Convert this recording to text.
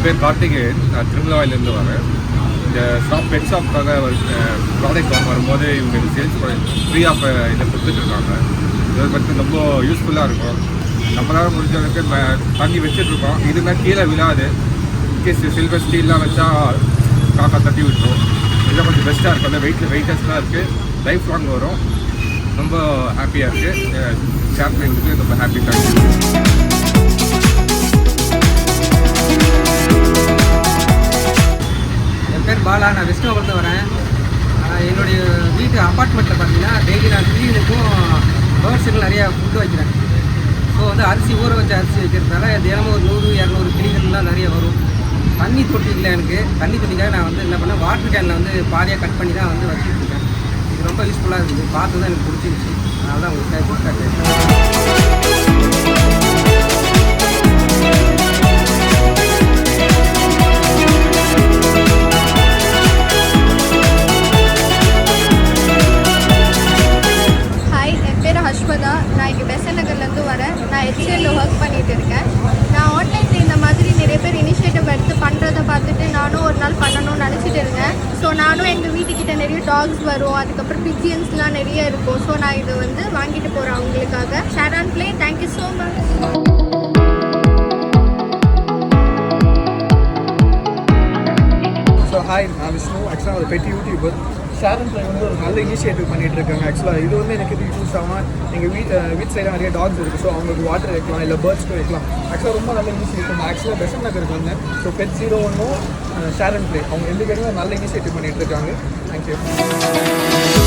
பேர் கார்த்திகேயன். நான் திருமலாவிலேருந்து வரேன். இந்த பெட் ஷாப்க்காக ஒரு ப்ராடக்ட் வாங்க வரும்போது இவங்க சேல்ஸ் ஃப்ரீ ஆஃப் இதை கொடுத்துட்ருக்காங்க. இதை பற்றி ரொம்ப யூஸ்ஃபுல்லாக இருக்கும். நம்மளால் முடிஞ்ச அளவுக்கு தண்ணி வச்சுட்ருக்கோம். இதுமாதிரி கீழே விழாது. இன்கேஸ் சில்வர் ஸ்டீல்லாம் வச்சா காக்கா தட்டி விட்டுரும். இதெல்லாம் கொஞ்சம் பெஸ்ட்டாக இருக்கும். அந்த வெயிட்டஸ்லாம் இருக்குது. லைஃப் லாங் வரும். ரொம்ப ஹாப்பியாக இருக்குது. ஷேர் பண்ணுறதுக்கு ரொம்ப ஹாப்பி. தேங்க்யூ. என் பேர் பாலா. நான் விஷ்ணுபுரத்து வரேன். என்னுடைய வீட்டு அப்பார்ட்மெண்ட்டில் பார்த்தீங்கன்னா டெய்லி நான் கிளீனுக்கும் பேர்ட்ஸுக்கு நிறையா ஃபுட்டு வைக்கிறேன். ஸோ வந்து அரிசி ஊற வச்ச அரிசி வைக்கிறதுனால தினமும் ஒரு 100-200 கிளிகள்லாம் நிறைய வரும். தண்ணி தொட்டி இல்லை எனக்கு. தண்ணி தொட்டிக்காக நான் வந்து என்ன பண்ணேன், வாட்டர் கேனில் வந்து பாதியாக கட் பண்ணி தான் வந்து வச்சுருக்கேன். இது ரொம்ப யூஸ்ஃபுல்லாக இருக்குது. பார்த்து தான் எனக்கு பிடிச்சிருச்சு. அதனால தான் உங்களுக்கு அஸ்வதா. நான் இங்கே பெசன் நகர்லேருந்து வரேன். நான் HCL ஒர்க் பண்ணிகிட்டு இருக்கேன். நான் ஆன்லைனில் இந்த மாதிரி நிறைய பேர் இனிஷியேட்டிவ் எடுத்து பண்ணுறதை பார்த்துட்டு நானும் ஒரு நாள் பண்ணணும்னு நினச்சிட்டு இருந்தேன். ஸோ நானும் எங்கள் வீட்டுக்கிட்ட நிறைய டாக்ஸ் வரும், அதுக்கப்புறம் பிஜியன்ஸ்லாம் நிறைய இருக்கும். ஸோ நான் இதை வந்து வாங்கிட்டு போகிறேன் அவங்களுக்காக. Share and play. Thank you so much. So hi, நான் விஷ்ணு. ஆக்சுவலாக ஒரு பெட்டி யூடியூபர். ஷேர் அண்ட் ப்ளே வந்து ஒரு நல்ல இனிஷியேட்டிவ் பண்ணிகிட்டு இருக்காங்க. ஆக்சுவலாக இது வந்து எனக்கு யூஸ் ஆகாமல் எங்கள் வீட் சைடில் நிறைய டாக்ஸ் இருக்குது. ஸோ அவங்களுக்கு வாட்டர் வைக்கலாம், இல்லை பேர்ட்ஸ்க்கு வைக்கலாம். ஆக்சுவலாக ரொம்ப நல்ல இனிஷியேட்டிவ். நான் ஆக்சுவலாக பெசன் நகருக்கு வந்தேன். So bed 01 share and play அவங்க 2 பேருமே நல்ல இனிஷியேட்டிவ் பண்ணிகிட்டு இருக்காங்க. தேங்க்யூ.